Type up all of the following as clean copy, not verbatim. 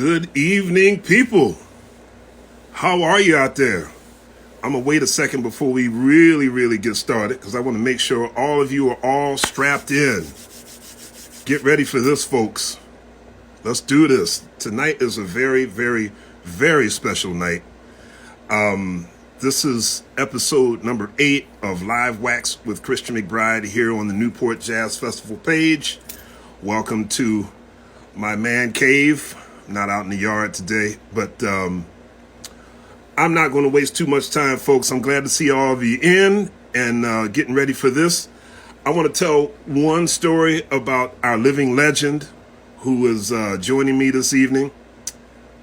Good evening, people. How are you out there? I'm going to wait a second before we really get started because I want to make sure all of you are all strapped in. Get ready for this, folks. Let's do this. Tonight is a very special night. This is episode number 8 of Live Wax with Christian McBride here on the Newport Jazz Festival page. Welcome to my man cave. Not out in the yard today, but I'm not going to waste too much time, folks. I'm glad to see all of you in and getting ready for this. I want to tell one story about our living legend who is joining me this evening.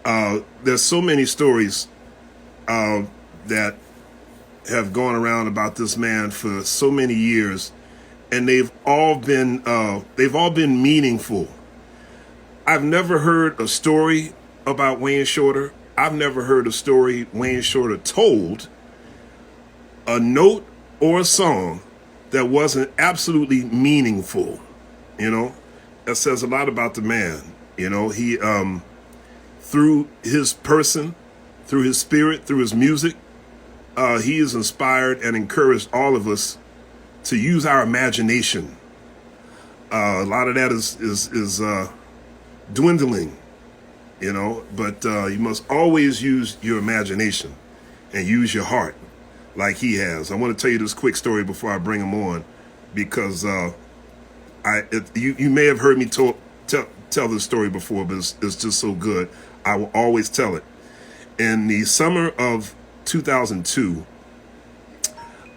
There's so many stories that have gone around about this man for so many years, and they've all been meaningful. I've never heard a story about Wayne Shorter. I've never heard a story Wayne Shorter told, a note or a song that wasn't absolutely meaningful. You know, that says a lot about the man. You know, he, through his person, through his spirit, through his music, he has inspired and encouraged all of us to use our imagination. A lot of that is dwindling, you know, but you must always use your imagination and use your heart like he has. I want to tell you this quick story before I bring him on, because you may have heard me tell this story before, but it's just so good. I will always tell it. In the summer of 2002,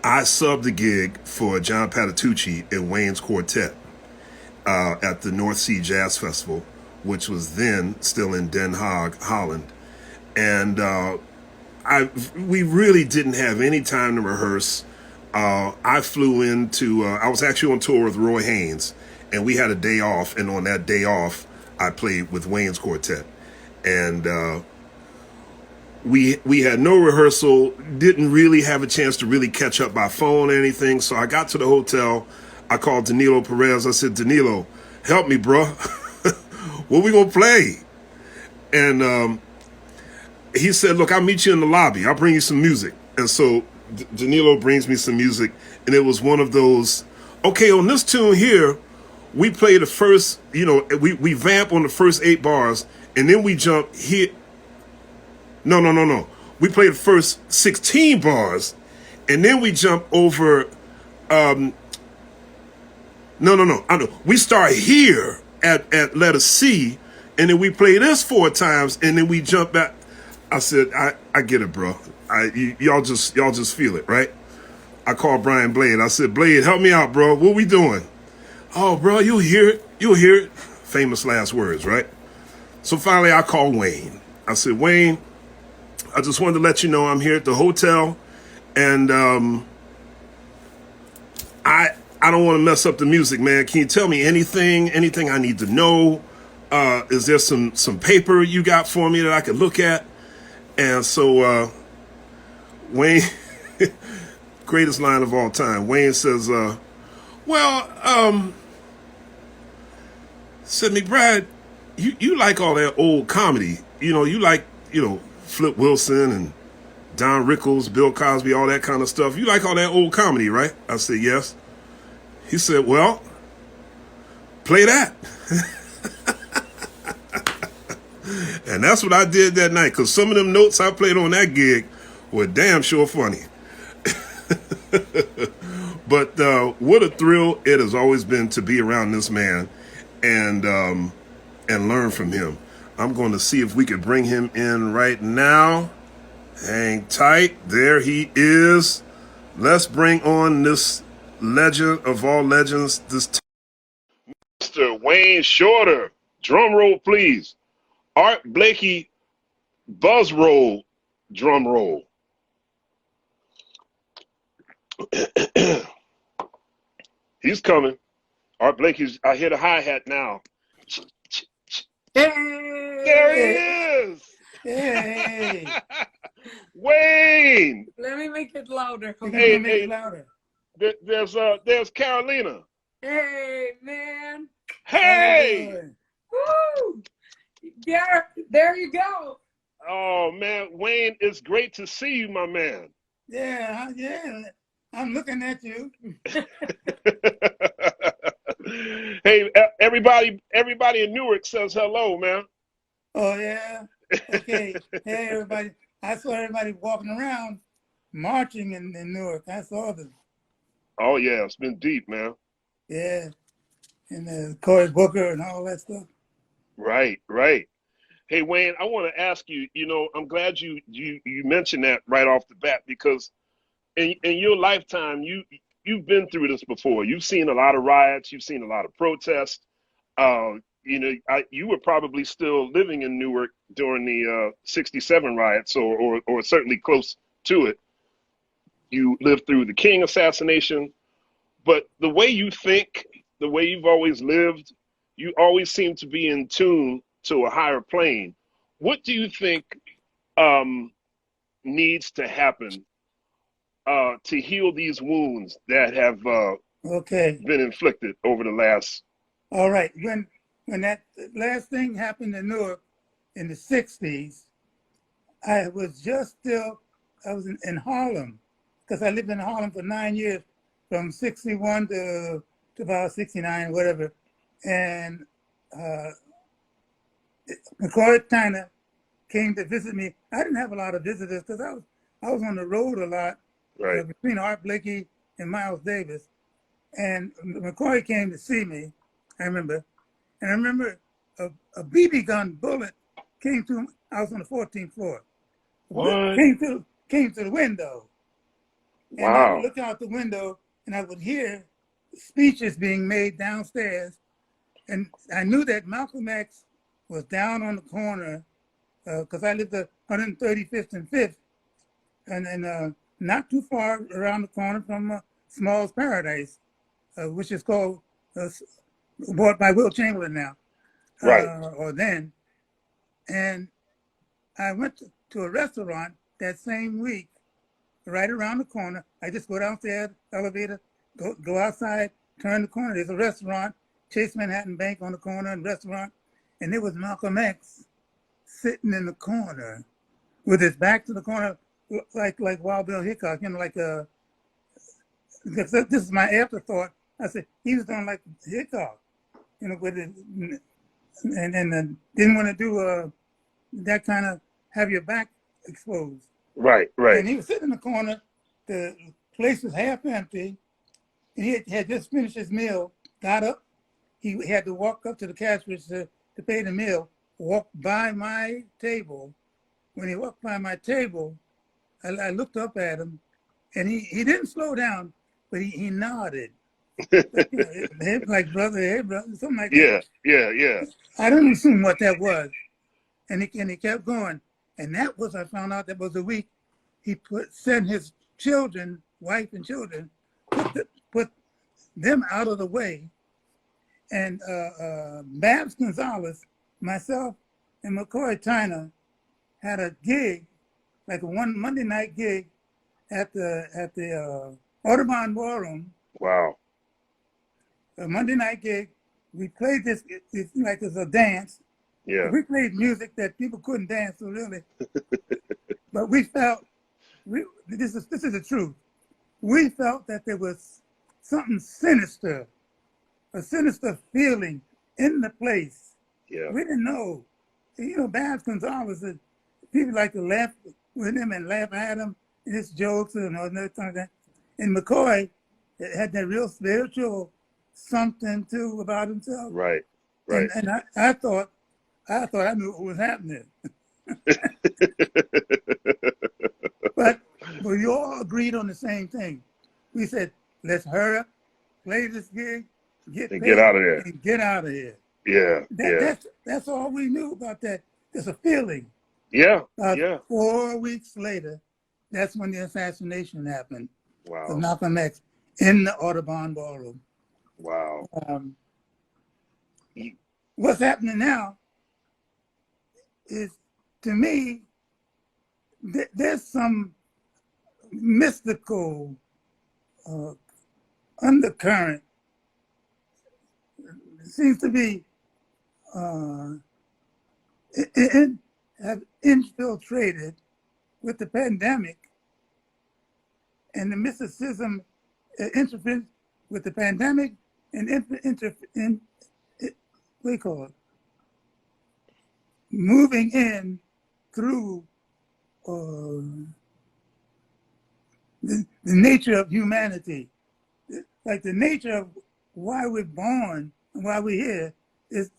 I subbed a gig for John Patitucci and Wayne's quartet at the North Sea Jazz Festival, which was then still in Den Haag, Holland. And we really didn't have any time to rehearse. I flew into, I was actually on tour with Roy Haynes, and we had a day off. And on that day off, I played with Wayne's quartet. And we had no rehearsal, didn't really have a chance to really catch up by phone or anything. So I got to the hotel. I called Danilo Perez. I said, Danilo, help me, bro. What we gonna play? And he said, look, I'll meet you in the lobby. I'll bring you some music. And so Danilo brings me some music, and it was one of those, okay, on this tune here, we play the first, you know, we vamp on the first 8 bars, and then we jump here. No. We play the first 16 bars, and then we jump over, no. I know. We start here at letter C, and then we play this 4 times, and then we jump back. I said, I get it, bro. Y'all just feel it, right? I called Brian Blade. I said, Blade, help me out, bro. What we doing? Oh, bro, you'll hear it. You'll hear it. Famous last words, right? So finally, I called Wayne. I said, Wayne, I just wanted to let you know I'm here at the hotel, and I don't want to mess up the music, man. Can you tell me anything I need to know? Is there some paper you got for me that I could look at? And so Wayne, greatest line of all time, Wayne says, said, McBride, you like all that old comedy. You know, you like, you know, Flip Wilson and Don Rickles, Bill Cosby, all that kind of stuff. You like all that old comedy, right? I said, yes. He said, well, play that. And that's what I did that night, because some of them notes I played on that gig were damn sure funny. But what a thrill it has always been to be around this man and learn from him. I'm going to see if we could bring him in right now. Hang tight. There he is. Let's bring on this legend of all legends, this Mr. Wayne Shorter. Drum roll, please. Art Blakey, buzz roll, drum roll. He's coming. Art Blakey's, I hear the hi-hat now. Hey! There he is. Hey! Wayne. Let me make it louder. Hey, Make it louder. There's Carolina. Hey, man. Hey. Woo! Yeah, there you go. Oh man, Wayne, it's great to see you, my man. Yeah, yeah. I'm looking at you. Hey, everybody in Newark says hello, man. Oh, yeah. Okay. Hey, everybody. I saw everybody walking around marching in Newark. I saw them. Oh yeah, it's been deep, man. Yeah. And Cory Booker and all that stuff. Right, right. Hey Wayne, I want to ask you, I'm glad you mentioned that right off the bat because in your lifetime you've been through this before. You've seen a lot of riots, you've seen a lot of protests. You were probably still living in Newark during the '67 riots, or certainly close to it. You lived through the King assassination, but the way you think, the way you've always lived, you always seem to be in tune to a higher plane. What do you think um, needs to happen to heal these wounds that have Okay. been inflicted over the last? All right. When that last thing happened in Newark in the 60s, I was in Harlem because I lived in Harlem for 9 years from 61 to about 69, whatever. And McCoy Tyner came to visit me. I didn't have a lot of visitors because I was on the road a lot Right, between Art Blakey and Miles Davis. And McCoy came to see me, I remember. And I remember a BB gun bullet came through. I was on the 14th floor. what? Came through the window. And I would Wow. look out the window and I would hear speeches being made downstairs. And I knew that Malcolm X was down on the corner because I lived at 135th and 5th, and not too far around the corner from Small's Paradise, which is called, bought by Will Chamberlain now, Right. or then. And I went to a restaurant that same week, right around the corner. I just go downstairs, elevator, go outside, turn the corner. There's a restaurant, Chase Manhattan Bank on the corner, and restaurant. And there was Malcolm X sitting in the corner with his back to the corner, like Wild Bill Hickok, this is my afterthought. I said, he was doing like Hickok, with it, and didn't want to do that kind of have your back exposed. Right, right. And he was sitting in the corner. The place was half empty. And he had just finished his meal, got up. He had to walk up to the cash register to pay the meal, walked by my table. When he walked by my table, I looked up at him, and he didn't slow down, but he nodded. Like brother, hey brother, something like that. Yeah, yeah, yeah. I didn't assume what that was. And he kept going. And that was, I found out that was a week he sent his children, wife and children, put them out of the way. And Babs Gonzalez, myself, and McCoy Tyner had a gig, like a one Monday night gig at the Audubon Ballroom. Wow. A Monday night gig. We played this like it's a dance. Yeah. We played music that people couldn't dance to, really. But we felt, this is the truth. We felt that there was something sinister, a sinister feeling in the place. Yeah. We didn't know. Babs Gonzalez, people like to laugh with him and laugh at him and his jokes and all that kind of that. And McCoy had that real spiritual something too about himself. Right, right. And I thought I knew what was happening. But we all agreed on the same thing. We said, let's hurry up, play this gig, get paid, get out of there. and get out of here. Yeah, yeah. That's all we knew about that. There's a feeling. Yeah, yeah. 4 weeks later, that's when the assassination happened of Wow. Malcolm X in the Audubon Ballroom. Wow. What's happening now is, to me, there's some mystical undercurrent. It seems to be and have infiltrated with the pandemic and the mysticism interference with the pandemic and what do you call it? Moving in through the nature of humanity. Like the nature of why we're born and why we're here is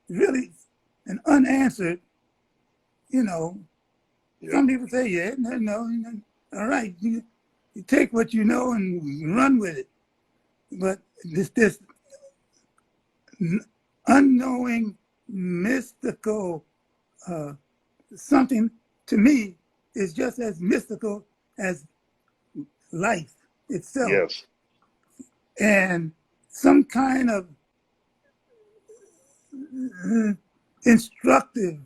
really an unanswered, you know. Yeah. Some people say, yeah, no, all right, you take what you know and run with it. But this unknowing, mystical something to me is just as mystical as life itself. Yes. And some kind of instructive,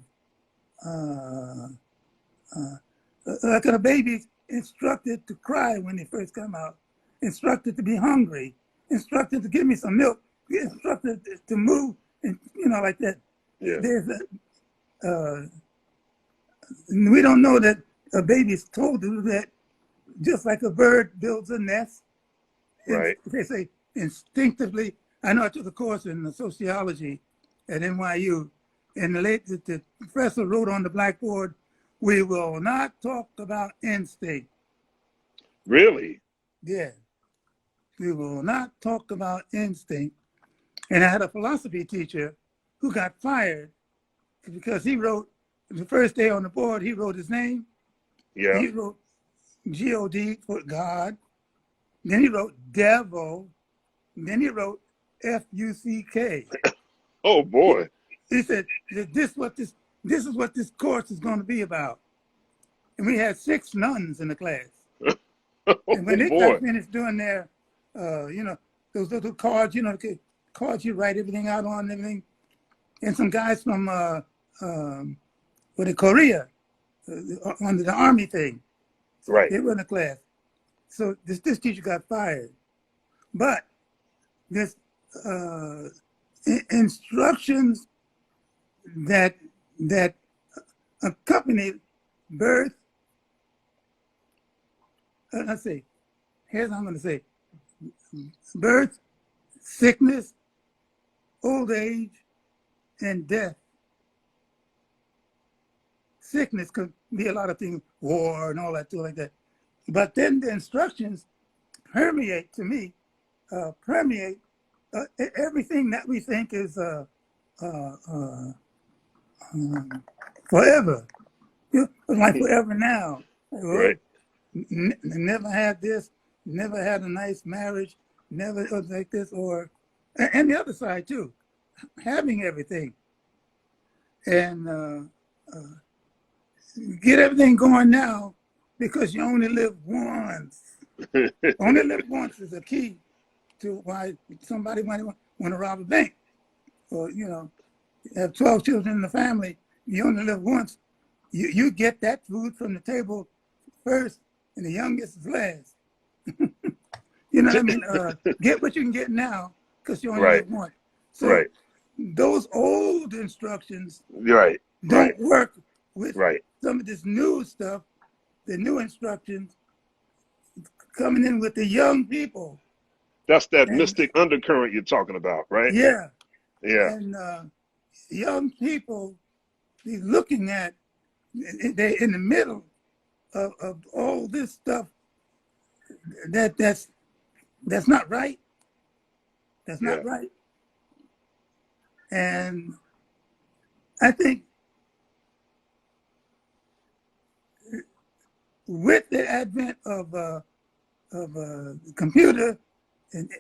like a baby instructed to cry when they first come out, instructed to be hungry, instructed to give me some milk, instructed to move, and like that. Yeah. There's we don't know that a baby's told to do that, just like a bird builds a nest. Right. They say instinctively. I know I took a course in sociology at NYU, and the professor wrote on the blackboard, "We will not talk about instinct." Really? Yeah, we will not talk about instinct. And I had a philosophy teacher who got fired because he wrote, the first day on the board, he wrote his name. Yeah. He wrote God for God. Then he wrote devil. Then he wrote FUCK. Oh boy. He said, this is what this course is going to be about. And we had 6 nuns in the class. Oh And when they boy. got finished doing their, those little cards, the cards you write everything out on and everything. And some guys from Korea, under the army thing. Right. They were in the class. So this teacher got fired. But this instructions that accompanied birth, let's see, here's what I'm going to say. Birth, sickness, old age, and death. Sickness could be a lot of things, war and all that, like that. But then the instructions permeate, to me, everything that we think is forever. Like forever now. Right. Never had this, never had a nice marriage, never like this, and the other side too, having everything. And get everything going now because you only live once. Only live once is a key to why somebody might want to rob a bank. Or, have 12 children in the family, you only live once. You get that food from the table first, and the youngest is last. You know what I mean? Get what you can get now because you only live once. So those old instructions don't work with some of this new stuff, the new instructions coming in with the young people. That's that mystic undercurrent you're talking about, right? Yeah. Yeah. And young people be looking at, they're in the middle of all this stuff that's not right. That's not right. And I think with the advent of computer and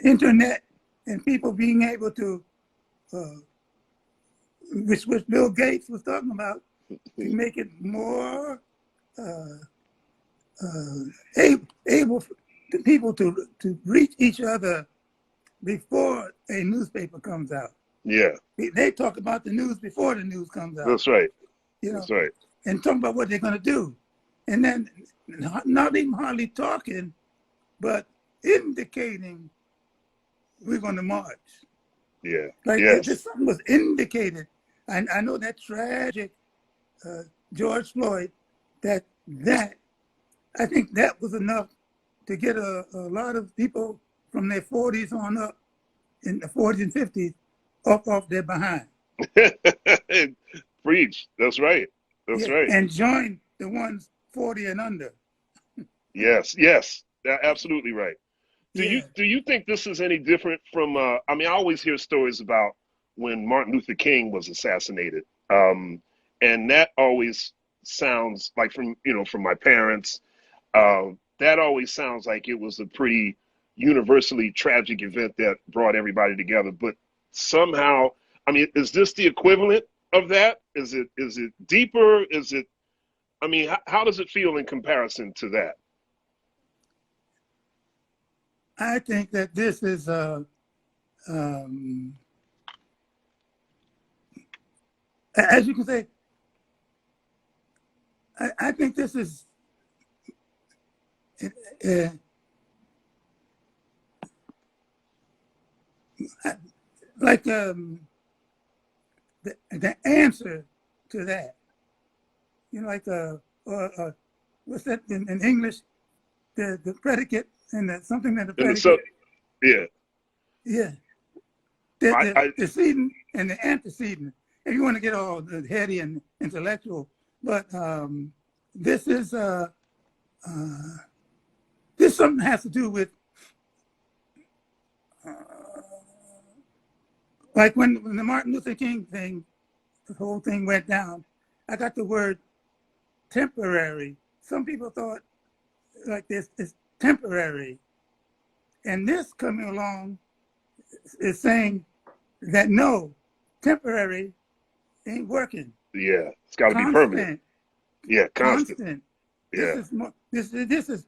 internet and people being able to, which Bill Gates was talking about, to make it more able for people to reach each other before a newspaper comes out. Yeah. They talk about the news before the news comes out. That's right. That's right. And talk about what they're going to do. And then not even hardly talking, but indicating we're going to march. Yeah. Like this something was indicated I know that tragic George Floyd, that I think that was enough to get a lot of people from their 40s on up, in the 40s and 50s, off their behind. Preach. That's right. That's Yeah, right. and join the ones 40 and under. Yes, yes, absolutely right. Yeah. Do you think this is any different from? I mean, I always hear stories about when Martin Luther King was assassinated, and that always sounds like, from from my parents. That always sounds like it was a pretty universally tragic event that brought everybody together. But somehow, I mean, is this the equivalent of that? Is it deeper? Is it? I mean, how does it feel in comparison to that? I think that this is as you can say, I think this is uh, like the answer to that. Like what's that in English? The predicate and something that the And predicate. yeah, Yeah. I, The I antecedent and the antecedent. If you want to get all heady and intellectual, but this is this something has to do with like when the Martin Luther King thing, the whole thing went down. I got the word temporary. Some people thought like this is temporary, and this coming along is saying that no, temporary ain't working. yeah, it's got to be permanent. Constant, Yeah, constant. constant. This Yeah, is more. This is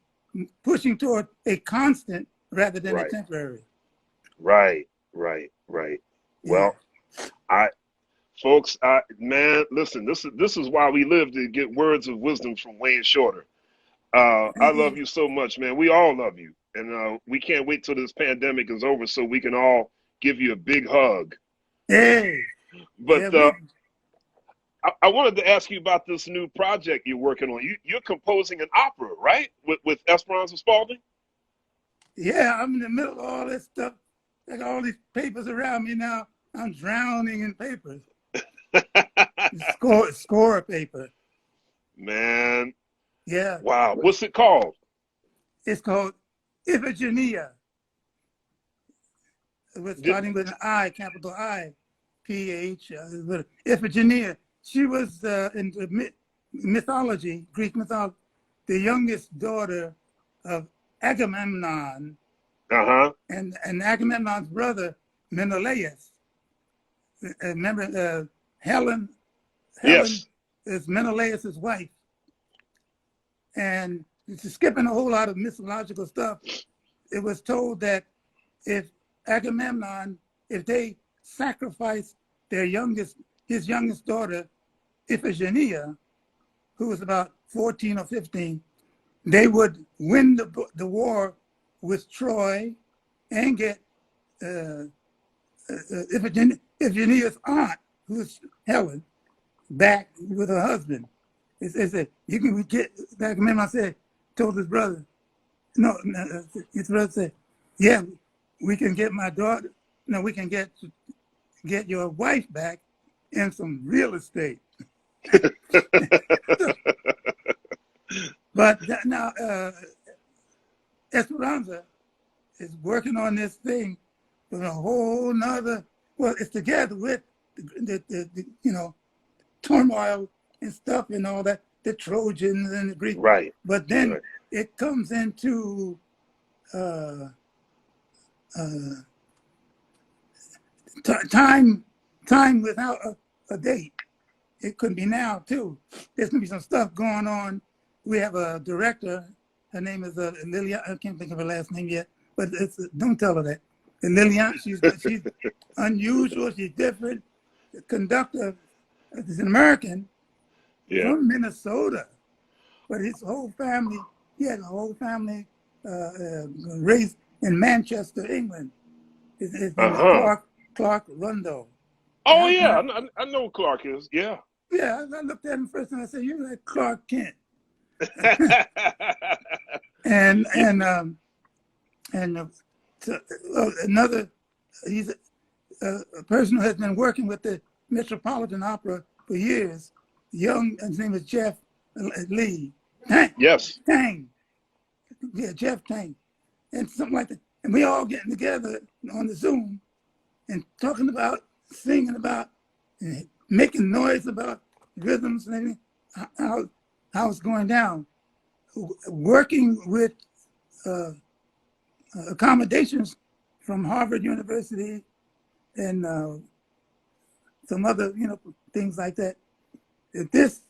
pushing toward a constant rather than a right, temporary. right, right, right. Yeah. Well, I folks, man, listen, this is why we live, to get words of wisdom from Wayne Shorter. I love you so much, man. We all love you, and we can't wait till this pandemic is over so we can all give you a big hug. Hey. Yeah. But I wanted to ask you about this new project you're working on. You're composing an opera, right? With Esperanza Spalding? Yeah, I'm in the middle of all this stuff. I got all these papers around me now. I'm drowning in papers. Score paper. Man, Yeah. wow. What's it called? It's called Iphigenia. We're starting with an I, capital I, PH, Iphigenia. She was in the mythology, Greek mythology, the youngest daughter of Agamemnon, Uh-huh. and Agamemnon's brother, Menelaus. Remember, Helen Yes. is Menelaus' wife. And skipping a whole lot of mythological stuff, it was told that if Agamemnon, if they sacrificed his youngest daughter, Iphigenia, who was about 14 or 15, they would win the war with Troy and get Iphigenia's aunt, who's Helen, back with her husband. It said, we get, Agamemnon said, told his brother, his brother said, yeah, we can get my daughter, no, we can get your wife back and some real estate. But now Esperanza is working on this thing with a whole nother, well, it's together with the turmoil and stuff and all that, the Trojans and the Greeks. Right. But then Right. it comes into time without a date. It could be now too. There's gonna be some stuff going on. We have a director. Her name is Lillian. I can't think of her last name yet, but don't tell her that. And Lillian, she's unusual. She's different. The conductor is an American from Minnesota, but his whole family. He had a whole family raised in Manchester, England. His name is Clark Rundle. Oh And yeah, I know who Clark is. Yeah. I looked at him first and I said, "You're like Clark Kent." And Yeah. and so, another, he's a person who has been working with the Metropolitan Opera for years. His name is Jeff Lee. Yes. Tang. Yeah, Jeff Tang. And something like that. And we all getting together on the Zoom and talking about, singing about, and making noise about rhythms and everything, how it's going down. Working with accommodations from Harvard University and some other, things like that. This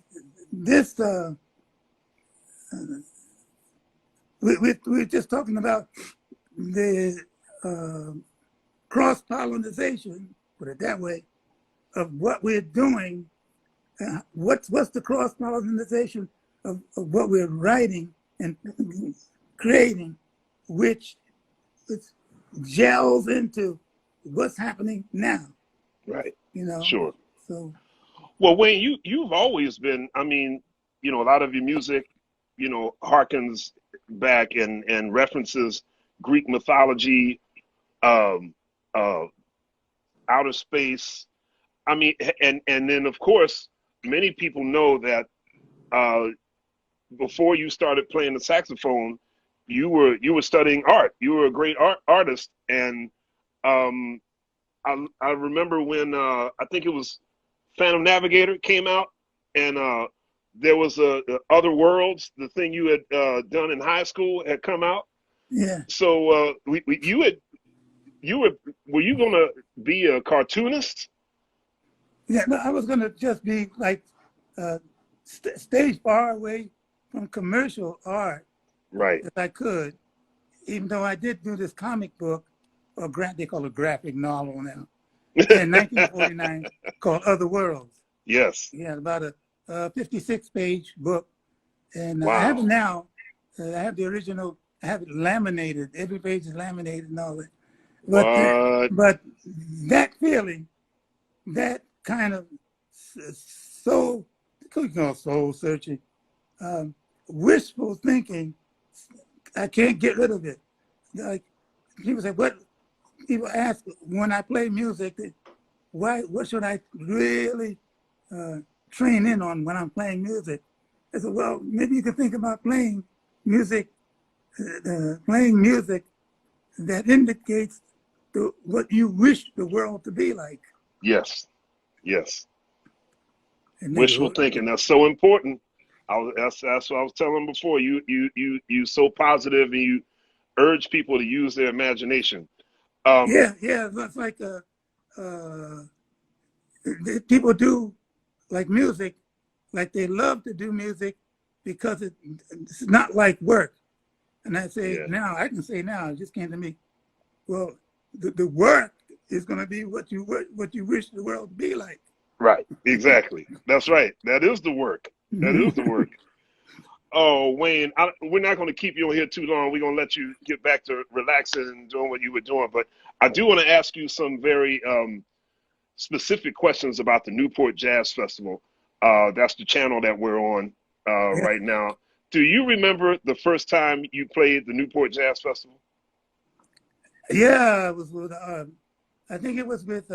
we're just talking about the cross-pollination, put it that way, of what we're doing. What's the cross-pollination of what we're writing and creating, which gels into what's happening now. Right. You know. Sure. So. Well, Wayne, you've always been. I mean, a lot of your music, harkens back and references Greek mythology, um, outer space. I mean, and then of course, many people know that before you started playing the saxophone, you were studying art. You were a great artist, and um, I remember when I think it was Phantom Navigator came out, and there was Other Worlds, the thing you had done in high school, had come out. Yeah. So were you gonna be a cartoonist? Yeah, no, I was gonna just be like stay far away from commercial art Right. if I could, even though I did do this comic book, or they call it graphic novel now, in 1949 called Other Worlds. Yes. Yeah, about a 56-page book, and Wow. I have it now. I have the original. I have it laminated. Every page is laminated and all that. But that feeling, that kind of soul searching, wishful thinking, I can't get rid of it. Like people say, people ask when I play music, what should I really train in on when I'm playing music? I said, well, maybe you could think about playing music that indicates what you wish the world to be like. Yes. Yes. And Wishful thinking, that's so important. That's what I was telling before. You so positive, and you urge people to use their imagination. Yeah, that's like people do like music, like they love to do music because it's not like work. And I say now, I can say now, it just came to me, well, the work is going to be what you wish the world to be like. Right, exactly. That's right. That is the work. That is the work. Oh, Wayne, we're not going to keep you on here too long. We're going to let you get back to relaxing and doing what you were doing. But I do want to ask you some very specific questions about the Newport Jazz Festival. That's the channel that we're on right now. Do you remember the first time you played the Newport Jazz Festival? Yeah, it was with, I think it was with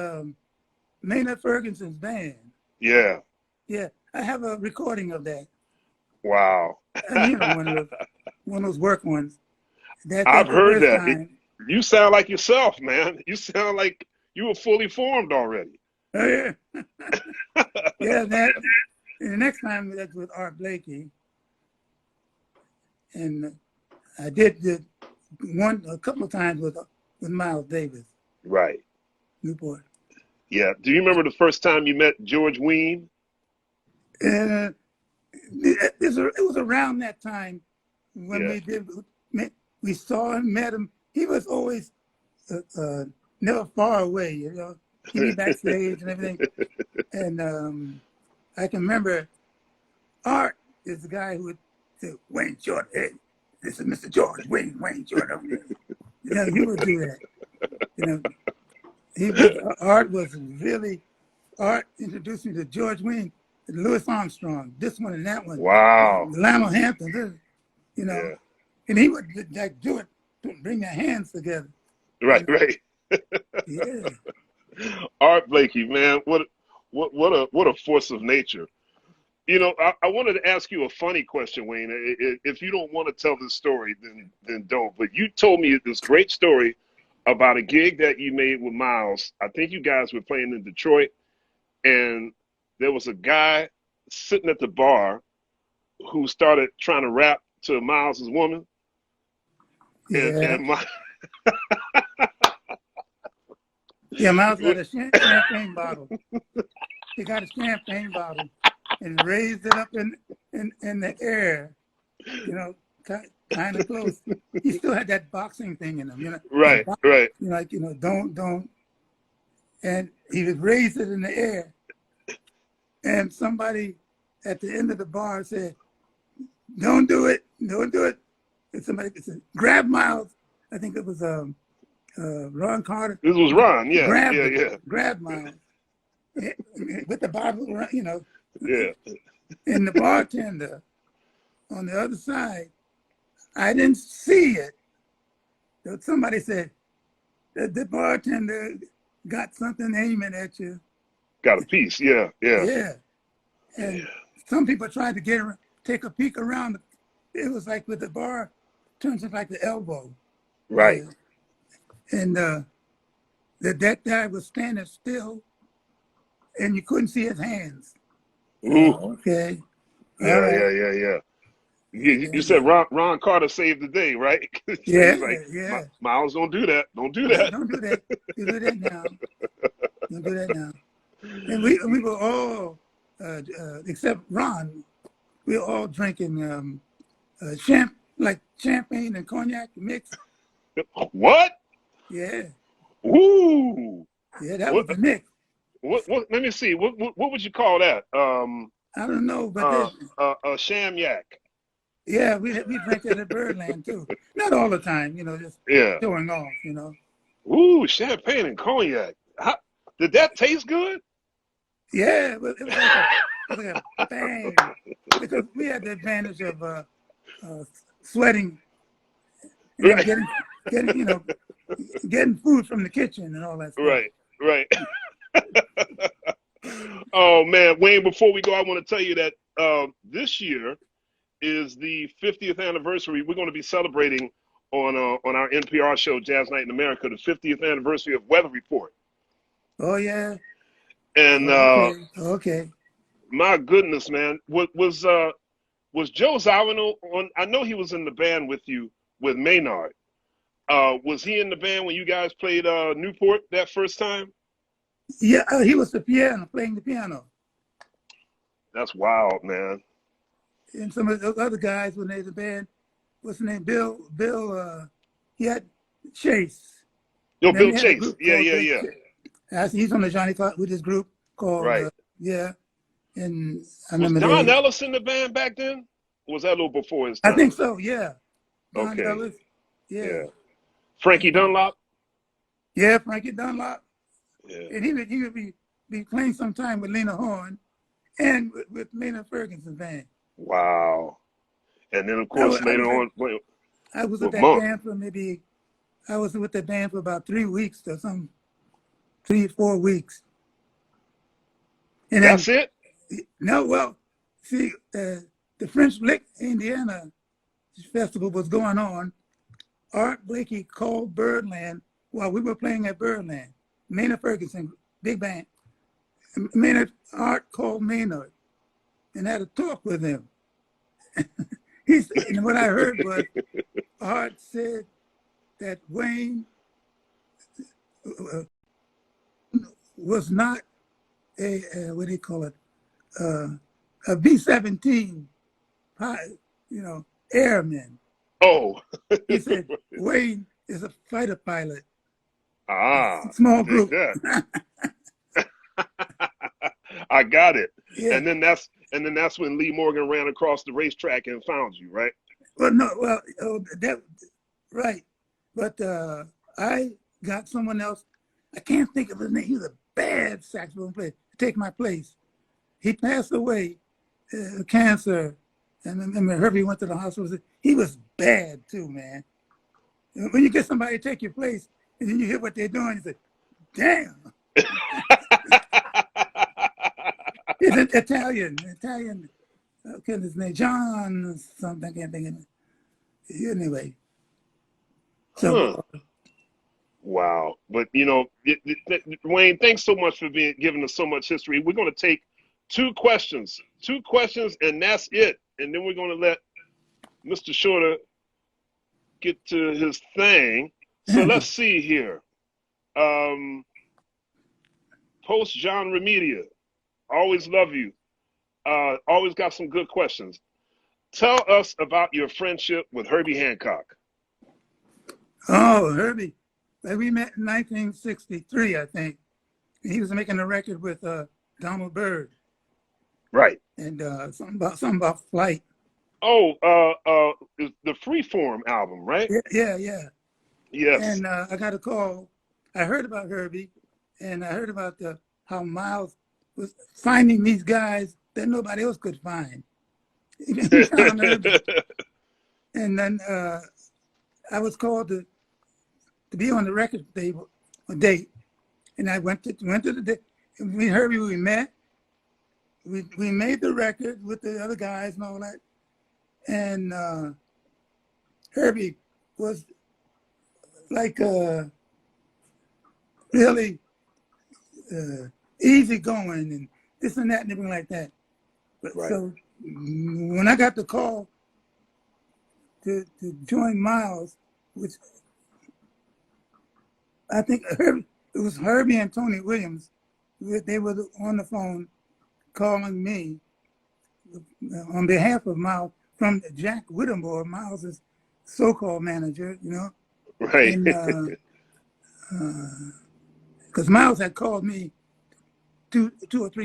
Maynard Ferguson's band. Yeah. Yeah, I have a recording of that. Wow. One of those work ones. I've heard that. Time. You sound like yourself, man. You sound like you were fully formed already. Oh, yeah. Yeah, that. And the next time that's with Art Blakey. And I did a couple of times with Miles Davis. Right. Newport. Yeah. Do you remember the first time you met George Wein? It was around that time when we saw him, met him. He was always never far away, He'd be backstage and everything. And I can remember Art is the guy who would say, Wayne Shorter, hey, this is Mr. George Wayne Shorter. He would do that. Art was really Art introduced me to George Wayne, Louis Armstrong, this one and that one. Wow. Lionel Hampton, this, you know, Yeah. and he would like do it, bring their hands together. Right, right. Yeah. Art Blakey, man, what a force of nature. You know, I wanted to ask you a funny question, Wayne. If you don't want to tell this story, then don't. But you told me this great story about a gig that you made with Miles. I think you guys were playing in Detroit, and there was a guy sitting at the bar who started trying to rap to Miles's woman. Yeah. And my Yeah, Miles got a champagne bottle. He got a champagne bottle and raised it up in the air, you know, kind of close. He still had that boxing thing in him, you know. right, right. You know, like, you know, don't. And he would raise it in the air. And somebody at the end of the bar said, don't do it, don't do it. And somebody said, grab Miles. I think it was Ron Carter. This was Ron, yeah, Grab Miles. With the bottle, you know. Yeah. And the bartender on the other side, I didn't see it. But somebody said, the bartender got something aiming at you. Got a piece, yeah. Yeah. And some people tried to take a peek around. It was like with the bar, turns into like the elbow. Right. And that guy was standing still, and you couldn't see his hands. Ooh. Okay. Yeah, All right. yeah. You said Ron Carter saved the day, right? Yeah, like, yeah. Miles, don't do that. Don't do that. Don't do that. You do that now. Don't do that now. And we were all, except Ron, we were all drinking champagne and cognac mix. What? Yeah. Ooh. Yeah, that was the mix. What? Let me see. What would you call that? I don't know, but a shamyak. yeah, we drank it at Birdland too. Not all the time, you know, just showing off, you know. Ooh, champagne and cognac. Did that taste good? Yeah, it was like a bang, because we had the advantage of sweating, and Right. getting food from the kitchen and all that stuff. Right. Oh man, Wayne, before we go, I want to tell you that this year is the 50th anniversary. We're going to be celebrating on our NPR show, Jazz Night in America, the 50th anniversary of Weather Report. Oh yeah. And okay. My goodness, man, was Joe Zawinul on? I know he was in the band with you with Maynard. Was he in the band when you guys played Newport that first time? Yeah, he was playing the piano. That's wild, man. And some of the other guys when they had the band, what's his name? Bill. He had Chase. Yo, Bill Chase. Yeah. He's on the Johnny Clark with his group called And I remember was Don Ellis in the band back then? Or was that a little before his time? I think so. Yeah. Don Okay. Ellis. Yeah. Frankie Dunlop. Yeah, Frankie Dunlop. Yeah. And he would be playing sometime with Lena Horne and with Maynard Ferguson's band. Wow. And then of course later on, I was with that band for I was with that band for about 3 weeks or something, 3-4 weeks. And that's it? No, well, see, the French Lick, Indiana festival was going on. Art Blakey called Birdland while we were playing at Birdland. Maynard Ferguson, big band. Art called Maynard and had a talk with him. And what I heard was Art said that Wayne was not a what do you call it? A B-17, airman. Oh. He said Wayne is a fighter pilot. Small group. I got it. Yeah. And then that's when Lee Morgan ran across the racetrack and found you, right? Well, no, right. But I got someone else. I can't think of his name. He was a bad saxophone player. take my place. He passed away, cancer, and then Herbie went to the hospital. He was bad too, man. When you get somebody to take your place, and then you hear what they're doing, you say, damn. He's an Italian. Okay, his name, John something, I can't think of it. Anyway. So, wow. But, you know, Wayne, thanks so much for giving us so much history. We're going to take two questions, and that's it. And then we're going to let Mr. Shorter get to his thing. So let's see here. Post John Remedia. Always love you. Always got some good questions. Tell us about your friendship with Herbie Hancock. Oh, Herbie. We met in 1963, I think. He was making a record with Donald Byrd. Right. And something about flight. Oh, the Freeform album, right? Yeah. Yes. And I got a call. I heard about Herbie, and I heard about how Miles was finding these guys that nobody else could find. He found Herbie. And then I was called to be on the record table, a date, and I went to the date. Me and Herbie, we met. We made the record with the other guys and all that. And Herbie was like really easygoing and this and that and everything like that. But right. So when I got the call to join Miles, which I think it was Herbie and Tony Williams, they were on the phone calling me on behalf of Miles from Jack Whittemore, Miles' so-called manager, you know. Right. Because Miles had called me two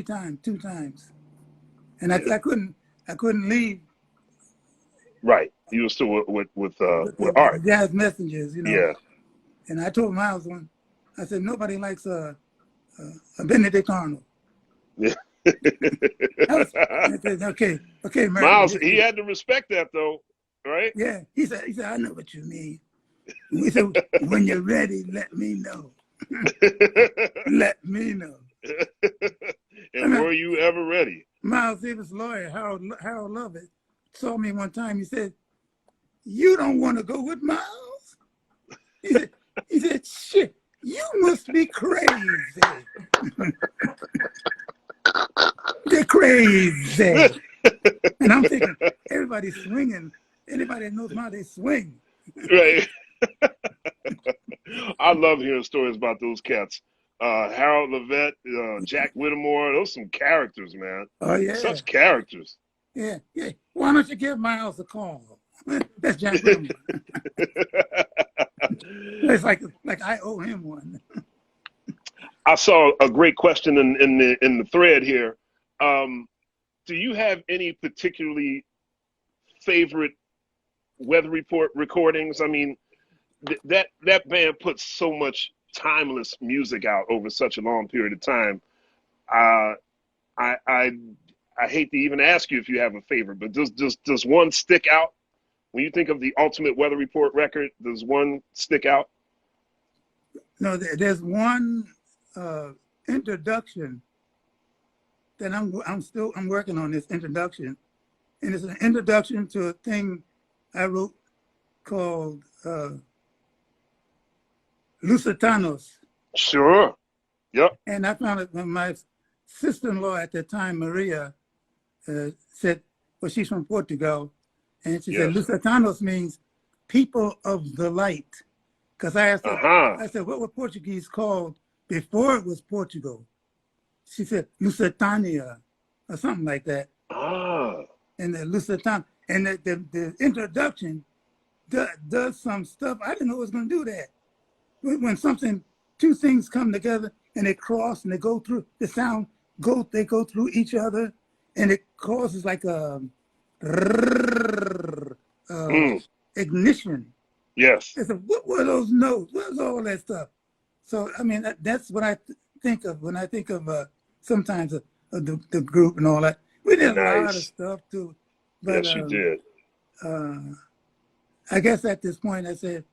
times, and I couldn't leave. Right. You were still with Art. Jazz Messengers, you know. Yeah. And I told Miles I said nobody likes a Benedict Arnold. Yeah. I said, okay, Mary, Miles, he had to respect that though, right? Yeah. He said, I know what you mean. He said, when you're ready, let me know. Let me know. And were you ever ready? Miles Davis' lawyer, Harold Lovett, saw me one time. He said, you don't want to go with Miles? He said, shit, you must be crazy. They're crazy. And I'm thinking, everybody's swinging. Anybody that knows how they swing. Right. I love hearing stories about those cats. Harold Lovett, Jack Whittemore, those some characters, man. Oh, yeah. Such characters. Yeah. Why don't you give Miles a call? That's Jack Whittemore. It's like I owe him one. I saw a great question in the thread here. Do you have any particularly favorite weather report recordings? I mean, that band puts so much timeless music out over such a long period of time. I hate to even ask you if you have a favorite, but does one stick out when you think of the Ultimate Weather Report record? Does one stick out? No, there's one introduction that I'm working on this introduction, and it's an introduction to a thing I wrote called Lusitanos. Sure. Yep. And I found it when my sister-in-law at the time, Maria, said, well, she's from Portugal, and she said, Lusitanos means people of the light. Because I asked her, I said, what were Portuguese called before it was Portugal? She said, Lusitania, or something like that. And the Lusitania, and the introduction does some stuff. I didn't know it was going to do that. When two things come together and they cross and they go through, the sound they go through each other, and it causes like a ignition. Yes. I said, what were those notes? What was all that stuff? So, I mean, that's what I think of when I think of sometimes of the group and all that. We did a lot of Nice. stuff too. But Yes, you did. I guess at this point I said,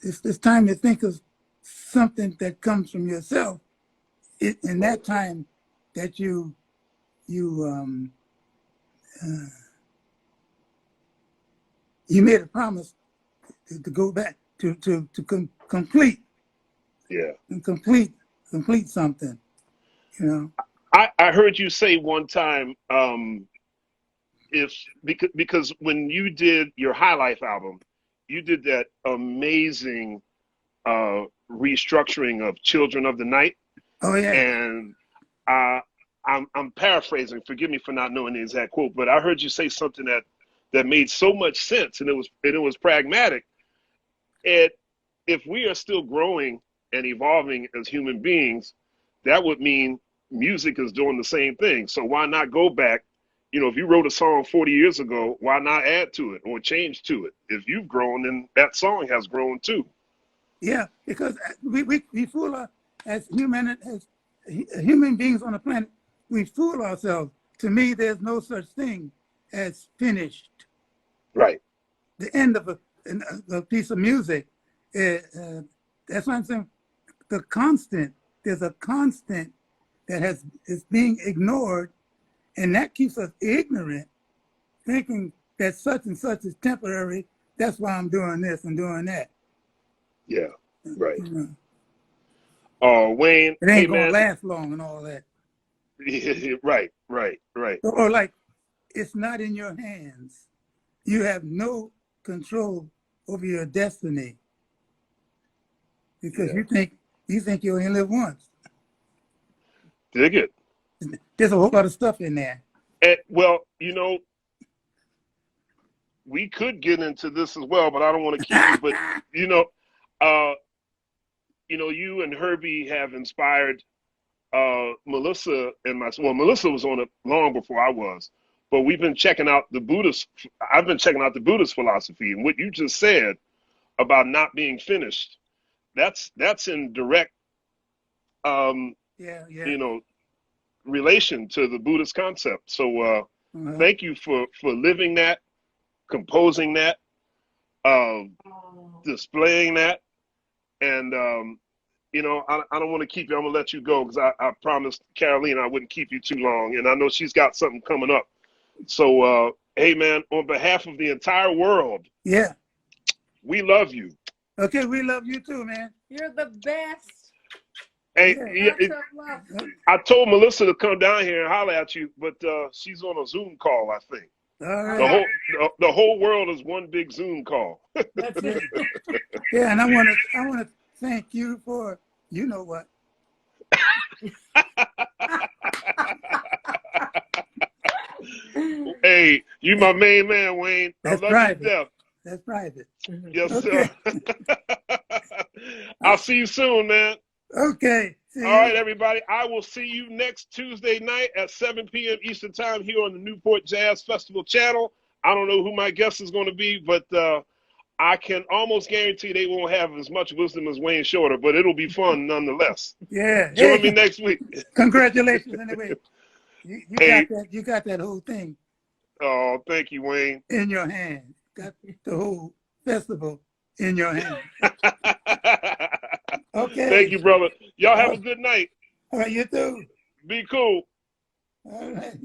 it's time to think of something that comes from yourself. In that time that you made a promise to go back to complete Yeah. and complete something, you know. I heard you say one time, because when you did your High Life album, you did that amazing restructuring of Children of the Night, Oh yeah, and I'm paraphrasing. Forgive me for not knowing the exact quote, but I heard you say something that made so much sense, and it was pragmatic. If we are still growing and evolving as human beings, that would mean music is doing the same thing. So why not go back? You know, if you wrote a song 40 years ago, why not add to it or change to it? If you've grown, then that song has grown too. yeah. Because we fool as human beings on the planet. We fool ourselves. To me, there's no such thing as finished. Right. The end of a piece of music. That's what I'm saying. There's a constant that is being ignored, and that keeps us ignorant, thinking that such and such is temporary. That's why I'm doing this and doing that. Yeah. Right. You know, Wayne, it ain't hey, gonna man. last long and all that. Right. Or like, it's not in your hands. You have no control over your destiny because you think you only live once. Dig it. There's a whole lot of stuff in there. Well, you know, we could get into this as well, but I don't want to keep you. But you and Herbie have inspired Melissa and myself. Well, Melissa was on it long before I was, but we've been checking out the Buddhist. I've been checking out the Buddhist philosophy, and what you just said about not being finished. That's in direct, relation to the Buddhist concept. So thank you for living that, composing that, displaying that, and I don't want to keep you. I'm gonna let you go because I promised Carolina I wouldn't keep you too long, and I know she's got something coming up. So hey man, on behalf of the entire world, we love you. Okay, we love you too, man. You're the best. Hey, I told Melissa to come down here and holler at you, but she's on a Zoom call, I think. All right. The whole world is one big Zoom call. That's it. Yeah, and I want to thank you for you know what. Hey, you my main man, Wayne. That's I love private. you to death. That's private. Yes, Okay. sir. I'll see you soon, man. Okay. All right, everybody. I will see you next Tuesday night at 7 p.m. Eastern Time here on the Newport Jazz Festival channel. I don't know who my guest is going to be, but I can almost guarantee they won't have as much wisdom as Wayne Shorter, but it'll be fun nonetheless. Yeah. Join me next week. Congratulations, anyway. You got that whole thing Oh, thank you, Wayne. in your hand. Got the whole festival in your hand. Okay. Thank you, brother. Y'all have a good night. All right, you too. Be cool. All right.